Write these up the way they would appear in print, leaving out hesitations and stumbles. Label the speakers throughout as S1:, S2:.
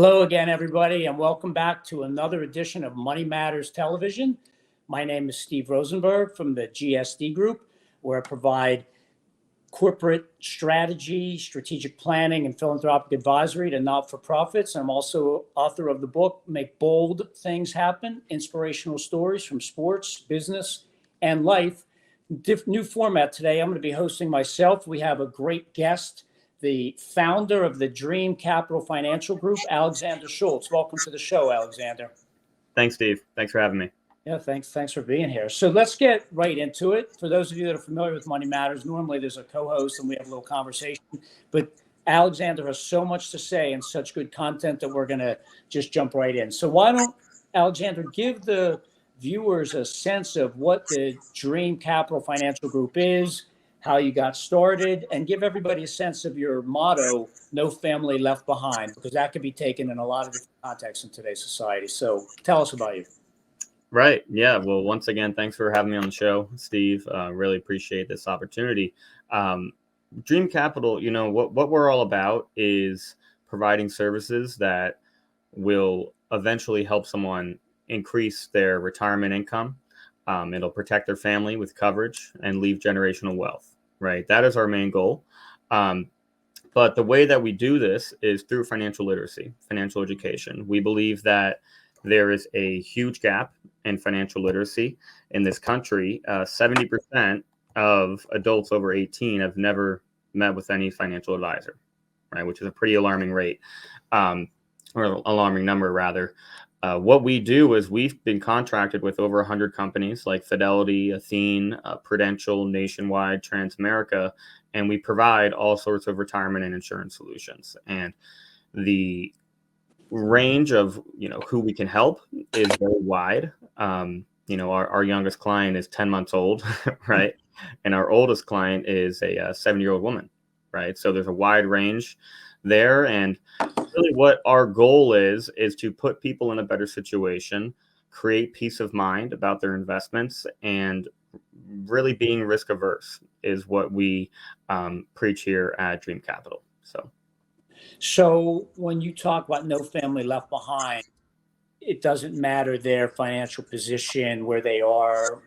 S1: Hello again, everybody, and welcome back to another edition of Money Matters Television. My name is Steve Rosenberg from the GSD Group, where I provide corporate strategy, strategic planning, and philanthropic advisory to not-for-profits. I'm also author of the book, Make Bold Things Happen, Inspirational Stories from Sports, Business, and Life. New format today. I'm going to be hosting myself. We have a great guest, the founder of the Dream Capital Financial Group, Alexander Schultz. Welcome to the show, Alexander.
S2: Thanks, Steve. Thanks for having me.
S1: Yeah, thanks for being here. So let's get right into it. For those of you that are familiar with Money Matters, normally there's a co-host and we have a little conversation, but Alexander has so much to say and such good content that we're going to just jump right in. So why don't, Alexander, give the viewers a sense of what the Dream Capital Financial Group is, how you got started, and give everybody a sense of your motto, no family left behind, because that could be taken in a lot of different contexts in today's society. So tell us about you.
S2: Right. Yeah. Well, once again, thanks for having me on the show, Steve. Really appreciate this opportunity. Dream Capital, what we're all about is providing services that will eventually help someone increase their retirement income. It'll protect their family with coverage and leave generational wealth, right? That is our main goal. But the way that we do this is through financial literacy, financial education. We believe that there is a huge gap in financial literacy in this country. 70% of adults over 18 have never met with any financial advisor, right? Which is a pretty alarming rate, or alarming number, rather. What we do is we've been contracted with over 100 companies like Fidelity, Athene, Prudential, Nationwide, Transamerica, and we provide all sorts of retirement and insurance solutions. And the range of who we can help is very wide. Our youngest client is 10 months old, right? And our oldest client is a 7-year-old woman, right? So there's a wide range there. And really what our goal is to put people in a better situation, create peace of mind about their investments, and really being risk averse is what we preach here at Dream Capital.
S1: So when you talk about no family left behind, it doesn't matter their financial position, where they are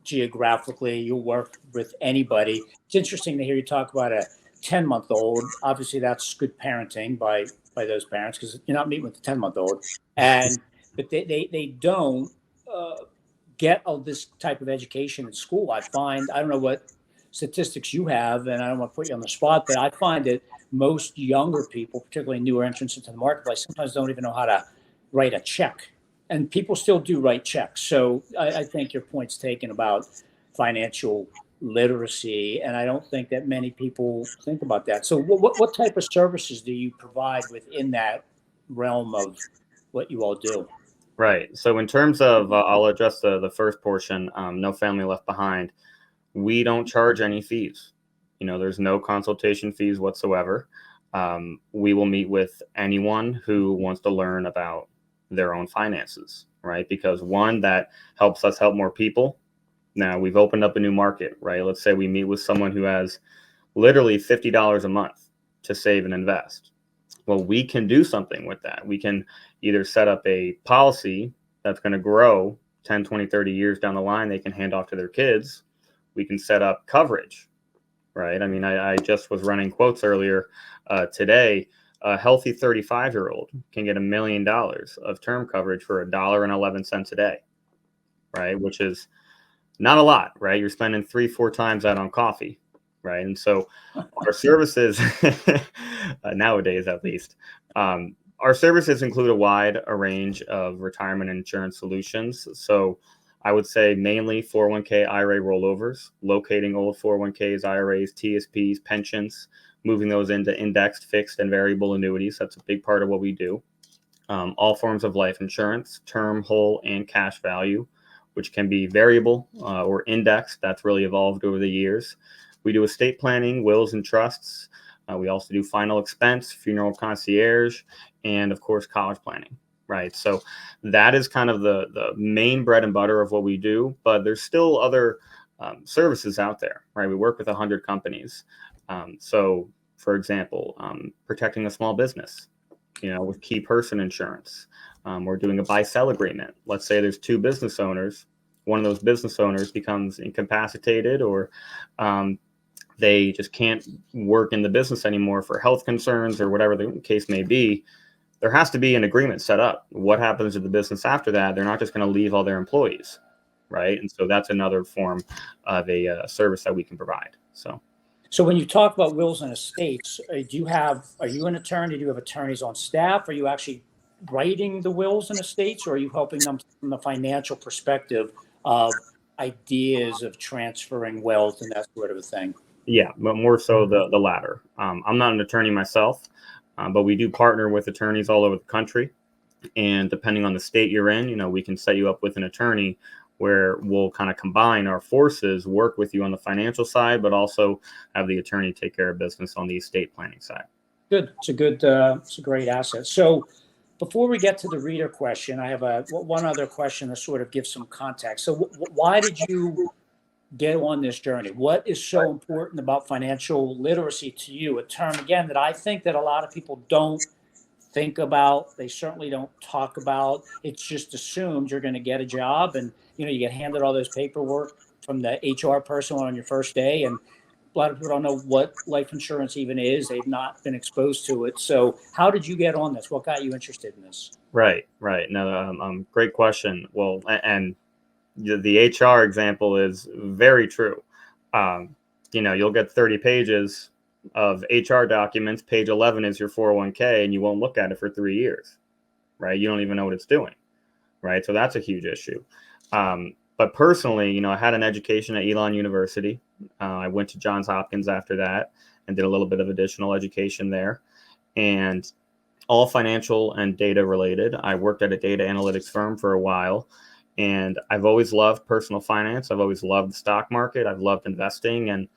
S1: geographically. You'll work with anybody. It's interesting to hear you talk about a 10-month-old. Obviously, that's good parenting by those parents, because you're not meeting with the 10-month-old. But they don't get all this type of education in school. I don't know what statistics you have, and I don't want to put you on the spot, but I find that most younger people, particularly newer entrants into the marketplace, sometimes don't even know how to write a check. And people still do write checks. So I think your point's taken about financial literacy, and I don't think that many people think about that. So what type of services do you provide within that realm of what you all do?
S2: Right. So in terms of, I'll address the first portion, no family left behind. We don't charge any fees. There's no consultation fees whatsoever. We will meet with anyone who wants to learn about their own finances, right? Because one, that helps us help more people. Now we've opened up a new market, right? Let's say we meet with someone who has literally $50 a month to save and invest. Well, we can do something with that. We can either set up a policy that's going to grow 10, 20, 30 years down the line. They can hand off to their kids. We can set up coverage, right? I mean, I just was running quotes earlier today. A healthy 35-year-old can get $1 million of term coverage for $1.11 a day, right? Which is not a lot, right? You're spending 3-4 times that on coffee, right? And so our services, nowadays at least, our services include a wide range of retirement and insurance solutions. So I would say mainly 401k, IRA rollovers, locating old 401ks, IRAs, TSPs, pensions, moving those into indexed, fixed, and variable annuities. That's a big part of what we do. All forms of life insurance, term, whole, and cash value, which can be variable or indexed. That's really evolved over the years. We do estate planning, wills and trusts. We also do final expense, funeral concierge, and of course, college planning. Right. So that is kind of the main bread and butter of what we do. But there's still other services out there. Right. We work with 100 companies. So, for example, protecting a small business. with key person insurance. We're doing a buy-sell agreement. Let's say there's two business owners. One of those business owners becomes incapacitated, or they just can't work in the business anymore for health concerns or whatever the case may be. There has to be an agreement set up. What happens to the business after that? They're not just going to leave all their employees, right? And so that's another form of a service that we can provide.
S1: So when you talk about wills and estates, are you an attorney? Do you have attorneys on staff? Are you actually writing the wills and estates, or are you helping them from the financial perspective of ideas of transferring wealth and that sort of a thing?
S2: Yeah, but more so the latter. I'm not an attorney myself, but we do partner with attorneys all over the country. And depending on the state you're in, we can set you up with an attorney where we'll kind of combine our forces, work with you on the financial side, but also have the attorney take care of business on the estate planning side.
S1: Good. It's a great asset. So before we get to the reader question, I have one other question to sort of give some context. So why did you get on this journey? What is so important about financial literacy to you? A term, again, that I think that a lot of people don't think about. They certainly don't talk about. It's just assumed you're going to get a job, and you get handed all those paperwork from the HR person on your first day, and a lot of people don't know what life insurance even is. They've not been exposed to it. So how did you get on this? What got you interested in this?
S2: Right. No, great question. Well, and the HR example is very true. You'll get 30 pages of HR documents. Page 11 is your 401k, and you won't look at it for 3 years, right? You don't even know what it's doing, right? So that's a huge issue. But personally, I had an education at Elon University. I went to Johns Hopkins after that and did a little bit of additional education there, and all financial and data related. I worked at a data analytics firm for a while, and I've always loved personal finance. I've always loved the stock market. I've loved investing and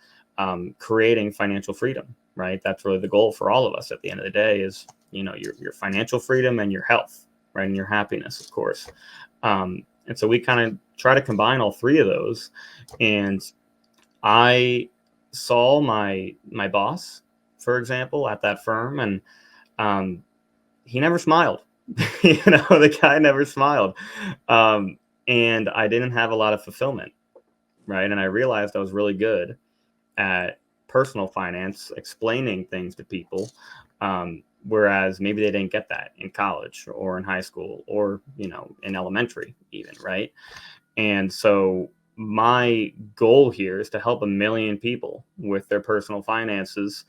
S2: creating financial freedom, right? That's really the goal for all of us at the end of the day is, your financial freedom and your health, right? And your happiness, of course. And so we kind of try to combine all three of those. And I saw my boss, for example, at that firm, and he never smiled. The guy never smiled. And I didn't have a lot of fulfillment, right? And I realized I was really good at personal finance, explaining things to people, whereas maybe they didn't get that in college or in high school or, in elementary even, right? And so my goal here is to help 1 million people with their personal finances.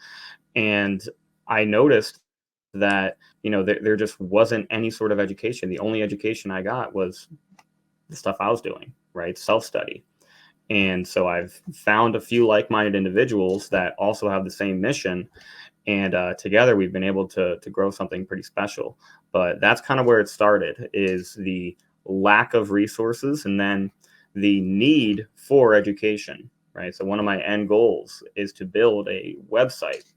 S2: And I noticed that, there just wasn't any sort of education. The only education I got was the stuff I was doing, right? Self-study. And so I've found a few like-minded individuals that also have the same mission. And together we've been able to grow something pretty special. But that's kind of where it started, is the lack of resources and then the need for education, right? So one of my end goals is to build a website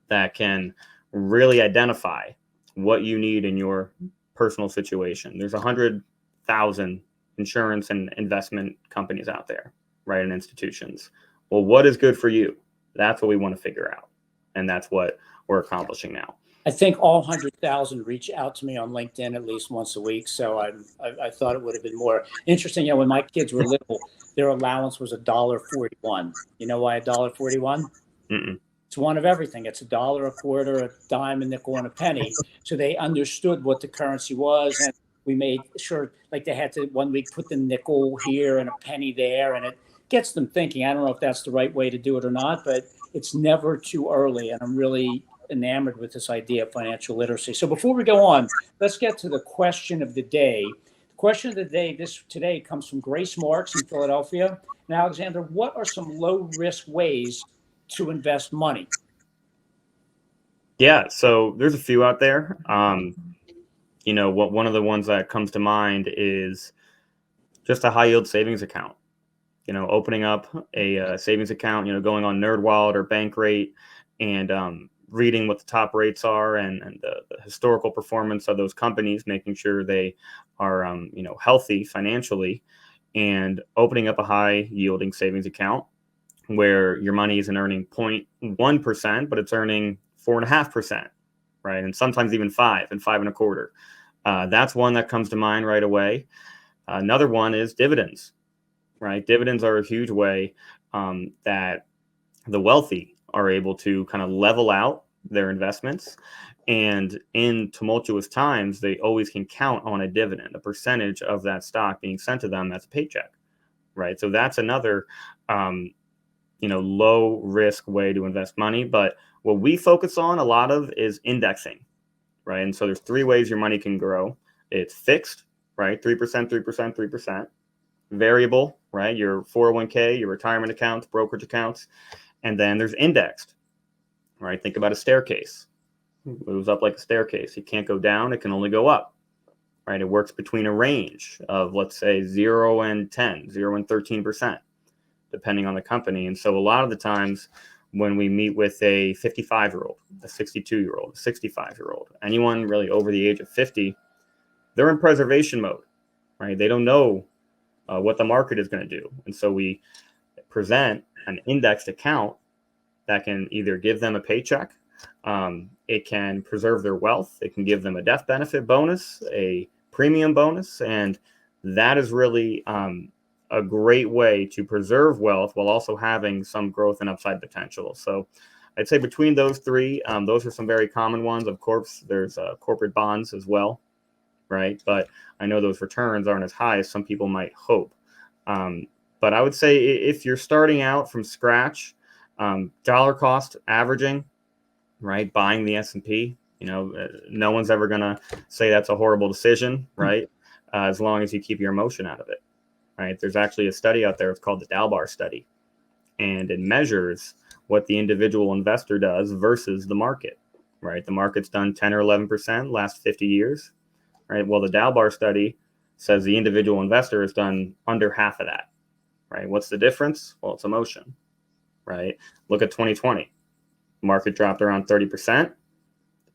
S2: that can really identify what you need in your personal situation. There's 100,000 insurance and investment companies out there, right, and institutions. Well, what is good for you? That's what we want to figure out. And that's what we're accomplishing now.
S1: I think all 100,000 reach out to me on LinkedIn at least once a week. So I thought it would have been more interesting. When my kids were little, their allowance was $1.41. You know why $1.41? It's one of everything. It's $1, a quarter, a dime, a nickel, and a penny. So they understood what the currency was, and we made sure, like, they had to 1 week put the nickel here and a penny there, and it gets them thinking. I don't know if that's the right way to do it or not, but it's never too early, and I'm really enamored with this idea of financial literacy. So before we go on, let's get to the question of the day. The question of the day today comes from Grace Marks in Philadelphia. Now, Alexander, what are some low-risk ways to invest money?
S2: Yeah, so there's a few out there. One of the ones that comes to mind is just a high yield savings account. Opening up a savings account, going on NerdWallet or Bankrate and reading what the top rates are and the historical performance of those companies, making sure they are healthy financially, and opening up a high yielding savings account where your money isn't earning 0.1%, but it's earning 4.5%, right? And sometimes even 5 and 5.25. That's one that comes to mind right away. Another one is dividends, right? Dividends are a huge way that the wealthy are able to kind of level out their investments. And in tumultuous times, they always can count on a dividend, a percentage of that stock being sent to them as a paycheck, right? So that's another, low risk way to invest money. But what we focus on a lot of is indexing, right? And so there's 3 ways your money can grow. It's fixed, right? 3%, 3%, 3%. Variable, right? Your 401k, your retirement accounts, brokerage accounts. And then there's indexed, right? Think about a staircase. It moves up like a staircase. It can't go down. It can only go up, right? It works between a range of, let's say, 0 and 10, 0 and 13%, depending on the company. And so a lot of the times when we meet with a 55-year-old, a 62-year-old, a 65-year-old, anyone really over the age of 50, they're in preservation mode, right? They don't know what the market is going to do. And so we present an indexed account that can either give them a paycheck, it can preserve their wealth, it can give them a death benefit bonus, a premium bonus, and that is really a great way to preserve wealth while also having some growth and upside potential. So I'd say between those 3, those are some very common ones. Of course, there's corporate bonds as well, right? But I know those returns aren't as high as some people might hope. But I would say if you're starting out from scratch, dollar cost averaging, right? Buying the S&P, no one's ever going to say that's a horrible decision, right? As long as you keep your emotion out of it, right? There's actually a study out there. It's called the Dalbar study, and it measures what the individual investor does versus the market, right? The market's done 10 or 11% last 50 years, right? Well, the Dalbar study says the individual investor has done under half of that, right? What's the difference? Well, it's emotion, right? Look at 2020. Market dropped around 30%,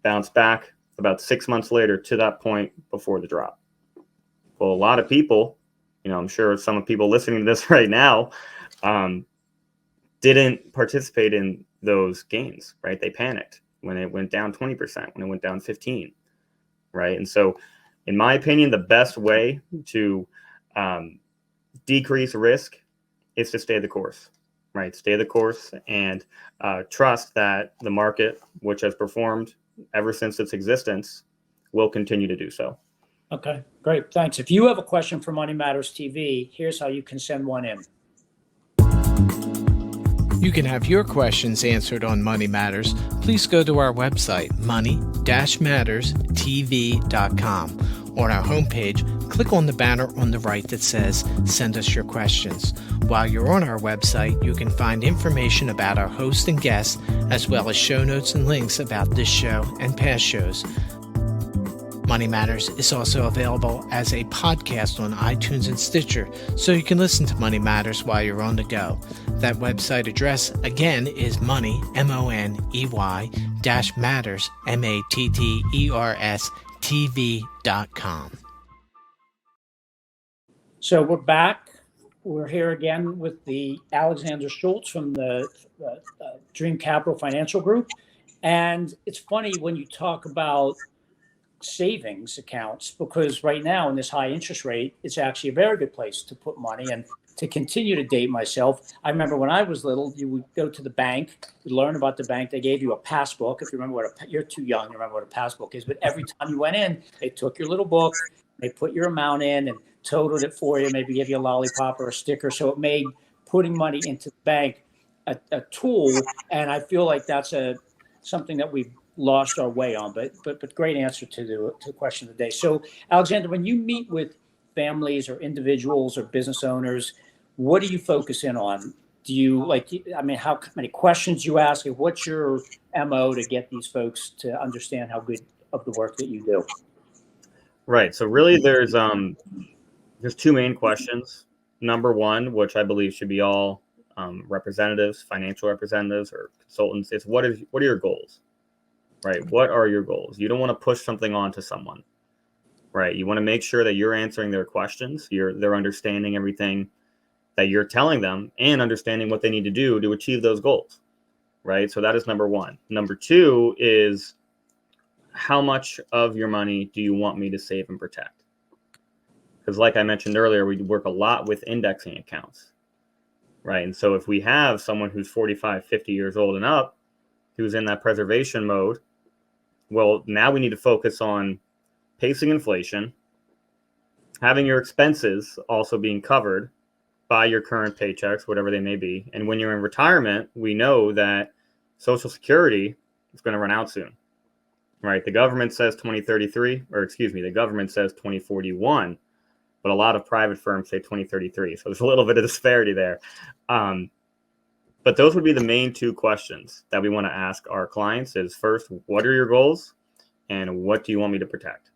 S2: bounced back about 6 months later to that point before the drop. Well, a lot of people, I'm sure some of people listening to this right now, didn't participate in those gains, right? They panicked when it went down 20%, when it went down 15%, right? And so, in my opinion, the best way to decrease risk is to stay the course, right? Stay the course and trust that the market, which has performed ever since its existence, will continue to do so.
S1: Okay, great. Thanks. If you have a question for Money Matters TV, here's how you can send one in.
S3: You can have your questions answered on Money Matters. Please go to our website, money-matterstv.com. On our homepage, click on the banner on the right that says, Send us your questions. While you're on our website, you can find information about our hosts and guests, as well as show notes and links about this show and past shows. Money Matters is also available as a podcast on iTunes and Stitcher, so you can listen to Money Matters while you're on the go. That website address, again, is money, MONEY, -matters, MATTERS, TV.com.
S1: So we're back. We're here again with the Alexander Schultz from the Dream Capital Financial Group. And it's funny when you talk about savings accounts, because right now in this high interest rate, it's actually a very good place to put money. And to continue to date myself, I remember when I was little, you would go to the bank, you learn about the bank. They gave you a passbook. If you remember you're too young to remember what a passbook is, but every time you went in, they took your little book, they put your amount in and totaled it for you, maybe give you a lollipop or a sticker. So it made putting money into the bank a tool. And I feel like that's something that we've lost our way on, but great answer to the question of the day. So Alexander, when you meet with families or individuals or business owners, what do you focus in on? Do you how many questions you ask? What's your MO to get these folks to understand how good of the work that you do?
S2: Right. So really there's 2 main questions. Number one, which I believe should be all representatives, financial representatives or consultants, is what are your goals? Right. What are your goals? You don't want to push something onto someone, right? You want to make sure that you're answering their questions. They're understanding everything that you're telling them and understanding what they need to do to achieve those goals, right? So that is number one. Number two is how much of your money do you want me to save and protect? Because like I mentioned earlier, we work a lot with indexing accounts, right? And so if we have someone who's 45, 50 years old and up, who's in that preservation mode, well, now we need to focus on pacing inflation, having your expenses also being covered by your current paychecks, whatever they may be. And when you're in retirement, we know that Social Security is going to run out soon, right? The government says 2033, or excuse me, the government says 2041, but a lot of private firms say 2033. So there's a little bit of disparity there. But those would be the main two questions that we want to ask our clients is first, what are your goals? And what do you want me to protect?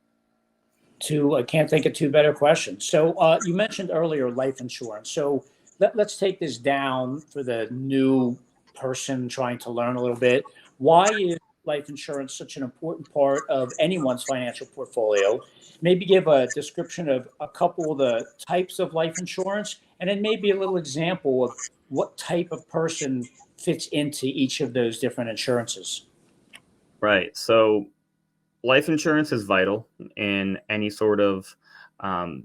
S1: I can't think of two better questions. So you mentioned earlier life insurance. So let's take this down for the new person trying to learn a little bit. Why is life insurance such an important part of anyone's financial portfolio? Maybe give a description of a couple of the types of life insurance, and then maybe a little example of what type of person fits into each of those different insurances.
S2: Right. So life insurance is vital in um,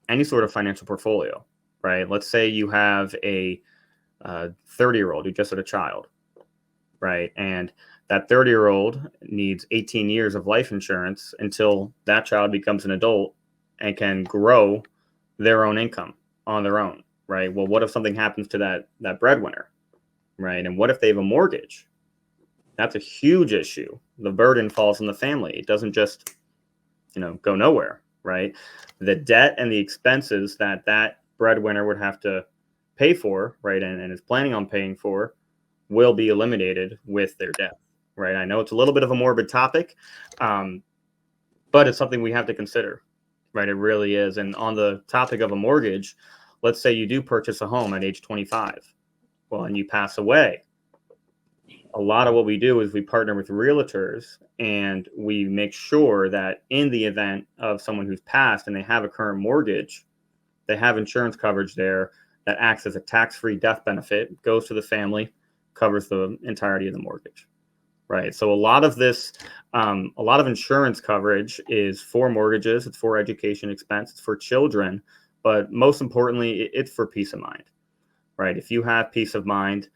S2: any sort of financial portfolio, right? Let's say you have a 30-year-old who just had a child, right? And that 30-year-old needs 18 years of life insurance until that child becomes an adult and can grow their own income on their own, right? Well, what if something happens to that breadwinner, right? And what if they have a mortgage? That's a huge issue. The burden falls on the family. It doesn't just, go nowhere, right? The debt and the expenses that breadwinner would have to pay for, right, and is planning on paying for, will be eliminated with their death, right? I know it's a little bit of a morbid topic, but it's something we have to consider, right? It really is. And on the topic of a mortgage, let's say you do purchase a home at age 25, well, and you pass away. A lot of what we do is we partner with realtors and we make sure that in the event of someone who's passed and they have a current mortgage, they have insurance coverage there that acts as a tax-free death benefit, goes to the family, covers the entirety of the mortgage, right? So a lot of insurance coverage is for mortgages, it's for education expense, it's for children, but most importantly, it's for peace of mind, right? If you have peace of mind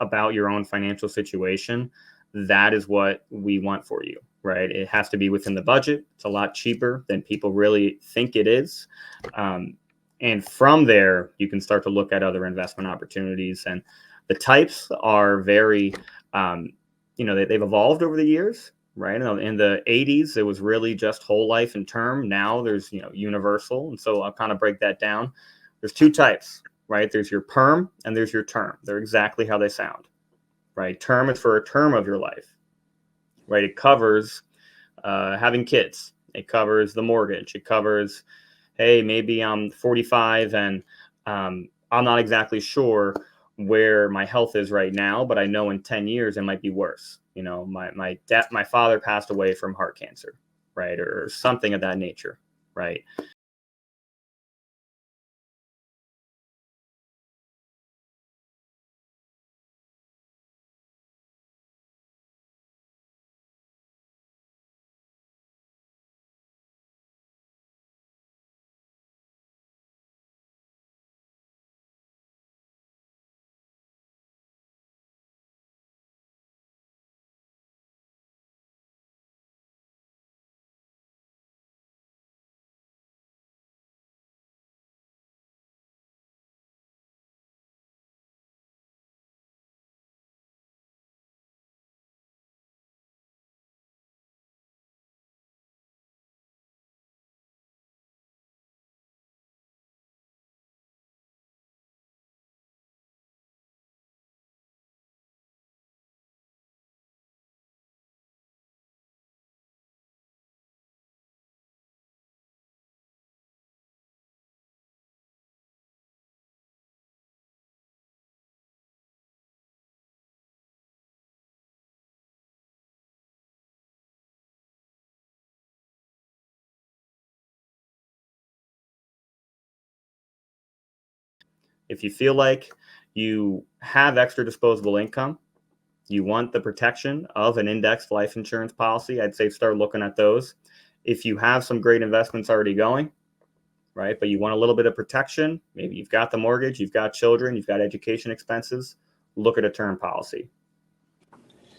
S2: about your own financial situation, that is what we want for you, right? It has to be within the budget. It's a lot cheaper than people really think it is. And from there, you can start to look at other investment opportunities. And the types are very, they've evolved over the years, right? In the 80s, it was really just whole life and term. Now there's, universal. And so I'll kind of break that down. There's two types, right? There's your perm and there's your term. They're exactly how they sound, right? Term is for a term of your life, right? It covers having kids. It covers the mortgage. It covers, hey, maybe I'm 45 and I'm not exactly sure where my health is right now, but I know in 10 years it might be worse. My father passed away from heart cancer, right? Or something of that nature, right? If you feel like you have extra disposable income, you want the protection of an indexed life insurance policy, I'd say start looking at those. If you have some great investments already going, right, but you want a little bit of protection, maybe you've got the mortgage, you've got children, you've got education expenses, look at a term policy.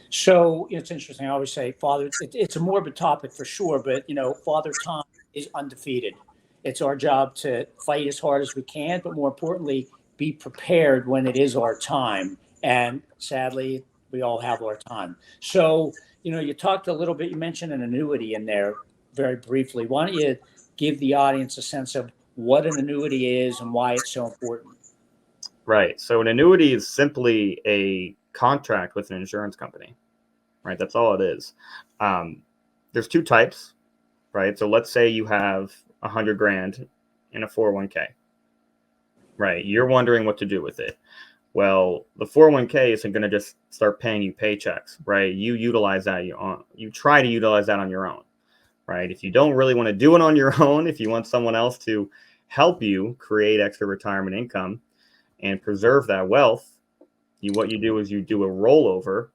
S1: So it's interesting. I always say, Father, it's a morbid topic for sure, but Father Time is undefeated. It's our job to fight as hard as we can, but more importantly, be prepared when it is our time. And sadly, we all have our time. So, you talked a little bit, you mentioned an annuity in there very briefly. Why don't you give the audience a sense of what an annuity is and why it's so important?
S2: Right. So an annuity is simply a contract with an insurance company, right? That's all it is. There's two types, right? So let's say you have $100,000 in a 401k, right? You're wondering what to do with it. Well, the 401k isn't going to just start paying you paychecks, right? You utilize that, you try to utilize that on your own, right? If you don't really want to do it on your own, if you want someone else to help you create extra retirement income and preserve that wealth, what you do is you do a rollover,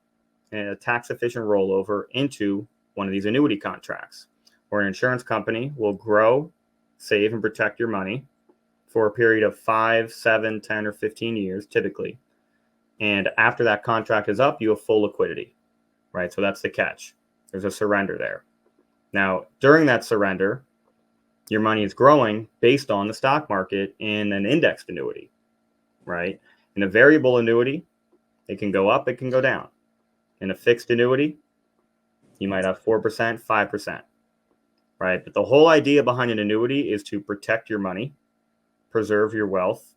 S2: a tax efficient rollover into one of these annuity contracts, where an insurance company will grow, save, and protect your money for a period of 5, 7, 10, or 15 years, typically. And after that contract is up, you have full liquidity, right? So that's the catch. There's a surrender there. Now, during that surrender, your money is growing based on the stock market in an indexed annuity, right? In a variable annuity, it can go up, it can go down. In a fixed annuity, you might have 4%, 5%, right? But the whole idea behind an annuity is to protect your money, preserve your wealth,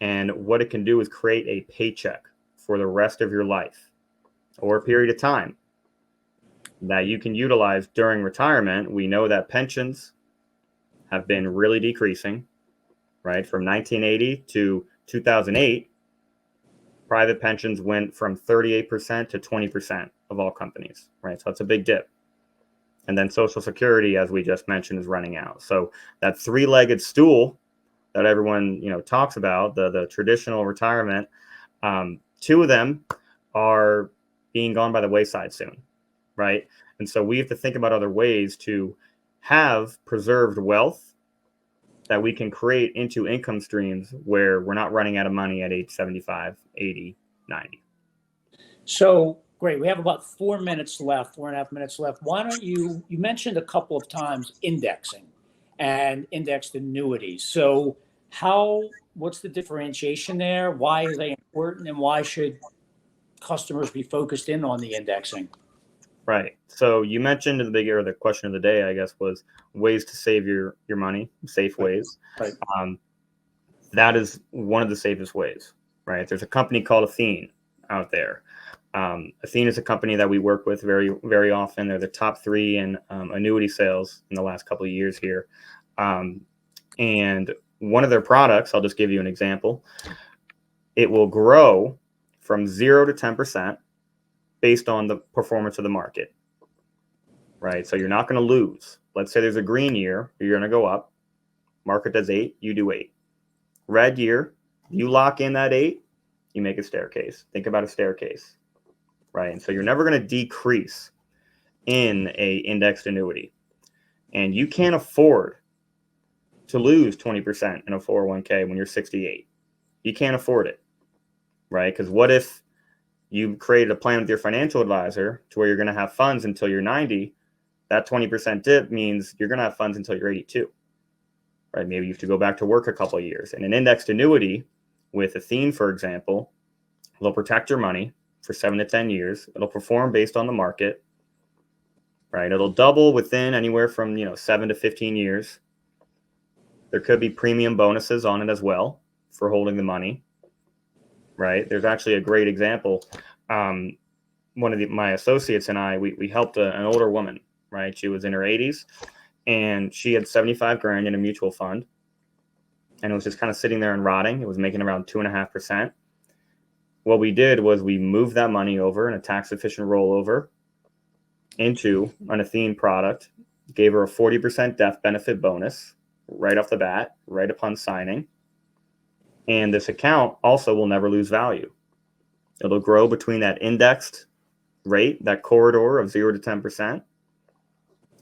S2: and what it can do is create a paycheck for the rest of your life or a period of time that you can utilize during retirement. We know that pensions have been really decreasing, right? From 1980 to 2008, private pensions went from 38% to 20% of all companies, right? So that's a big dip. And then Social Security, as we just mentioned, is running out. So that three-legged stool that everyone talks about, the traditional retirement, two of them are being gone by the wayside soon, right? And so we have to think about other ways to have preserved wealth that we can create into income streams where we're not running out of money at age 75, 80, 90.
S1: So great. We have about 4 minutes left, 4.5 minutes left. Why don't you mentioned a couple of times indexing and indexed annuities. So what's the differentiation there? Why are they important, and why should customers be focused in on the indexing?
S2: Right. So you mentioned the question of the day, I guess, was ways to save your money, safe ways.
S1: Right.
S2: That is one of the safest ways, right? There's a company called Athene out there. Athene is a company that we work with very, very often. They're the top 3 in annuity sales in the last couple of years here. And one of their products, I'll just give you an example. It will grow from 0 to 10% based on the performance of the market, right? So you're not going to lose. Let's say there's a green year, you're going to go up. Market does 8, you do 8. Red year, you lock in that 8, you make a staircase. Think about a staircase, right? And so you're never going to decrease in a indexed annuity. And you can't afford to lose 20% in a 401k when you're 68. You can't afford it, right? Because what if you created a plan with your financial advisor to where you're going to have funds until you're 90? That 20% dip means you're going to have funds until you're 82, right? Maybe you have to go back to work a couple of years. And an indexed annuity with Athene, for example, they'll protect your money for 7 to 10 years. It'll perform based on the market, right? It'll double within anywhere from 7 to 15 years. There could be premium bonuses on it as well for holding the money, right? There's actually a great example. One of my associates and I, we helped an older woman, right? She was in her 80s and she had 75 grand in a mutual fund, and it was just kind of sitting there and rotting. It was making around 2.5%. What we did was we moved that money over in a tax efficient rollover into an Athene product, gave her a 40% death benefit bonus right off the bat, right upon signing. And this account also will never lose value. It'll grow between that indexed rate, that corridor of 0 to 10%,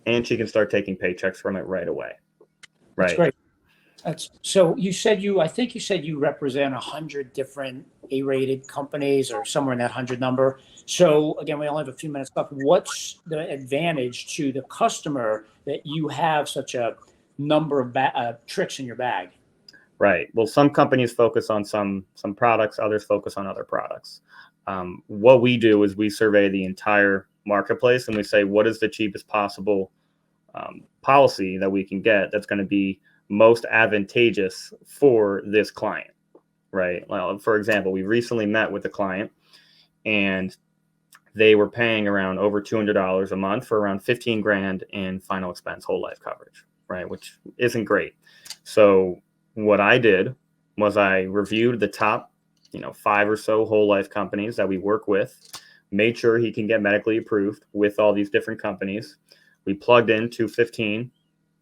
S2: and she can start taking paychecks from it right away.
S1: That's
S2: Right.
S1: great. So I think you said you represent 100 different A-rated companies or somewhere in that 100 number. So again, we only have a few minutes left. What's the advantage to the customer that you have such a number of tricks in your bag?
S2: Right. Well, some companies focus on some products, others focus on other products. What we do is we survey the entire marketplace and we say, what is the cheapest possible policy that we can get that's going to be most advantageous for this client, right? Well, for example, we recently met with a client and they were paying around over $200 a month for around 15 grand in final expense whole life coverage, right? Which isn't great. So what I did was I reviewed the top, 5 or so whole life companies that we work with, made sure he can get medically approved with all these different companies. We plugged in 215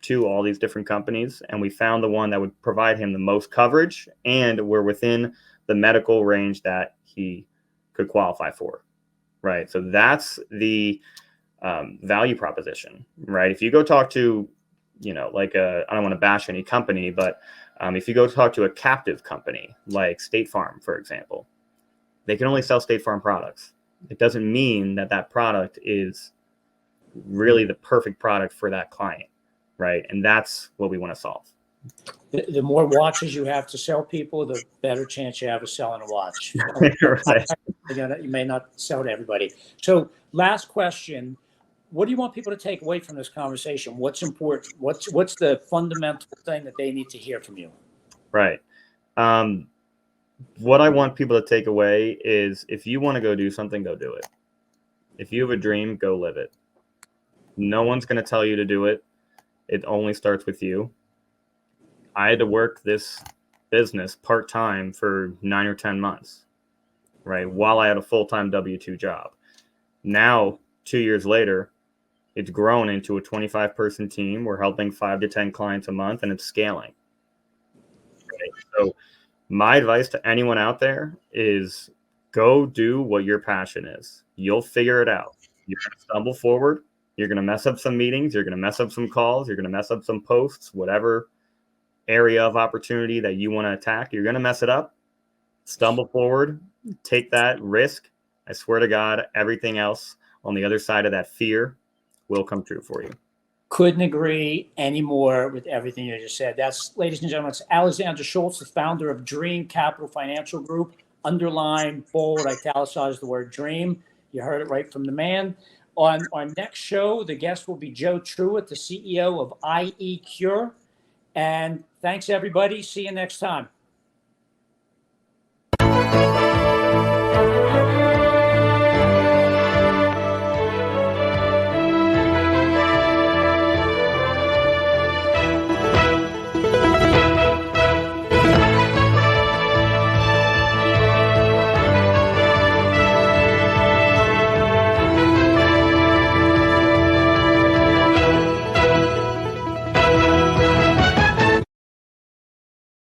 S2: to all these different companies, and we found the one that would provide him the most coverage, and we're within the medical range that he could qualify for, right? So that's the value proposition, right? If you go talk to, I don't want to bash any company, but if you go talk to a captive company like State Farm, for example, they can only sell State Farm products. It doesn't mean that that product is really the perfect product for that client, right? And that's what we want to solve.
S1: The more watches you have to sell people, the better chance you have of selling a watch.
S2: Right.
S1: You may not sell to everybody. So last question, what do you want people to take away from this conversation? What's important? What's the fundamental thing that they need to hear from you?
S2: Right. What I want people to take away is if you want to go do something, go do it. If you have a dream, go live it. No one's going to tell you to do it. It only starts with you. I had to work this business part-time for 9 or 10 months, right? While I had a full-time W-2 job. Now, 2 years later, it's grown into a 25-person team. We're helping 5 to 10 clients a month, and it's scaling. Right? So my advice to anyone out there is go do what your passion is. You'll figure it out. You're going to stumble forward. You're going to mess up some meetings. You're going to mess up some calls. You're going to mess up some posts, whatever area of opportunity that you want to attack. You're going to mess it up. Stumble forward. Take that risk. I swear to God, everything else on the other side of that fear will come true for you.
S1: Couldn't agree anymore with everything you just said. That's, ladies and gentlemen, it's Alexander Schultz, the founder of Dream Capital Financial Group. Underline, bold, italicize the word dream. You heard it right from the man. On our next show, the guest will be Joe Truitt, the CEO of IE Cure. And thanks, everybody. See you next time.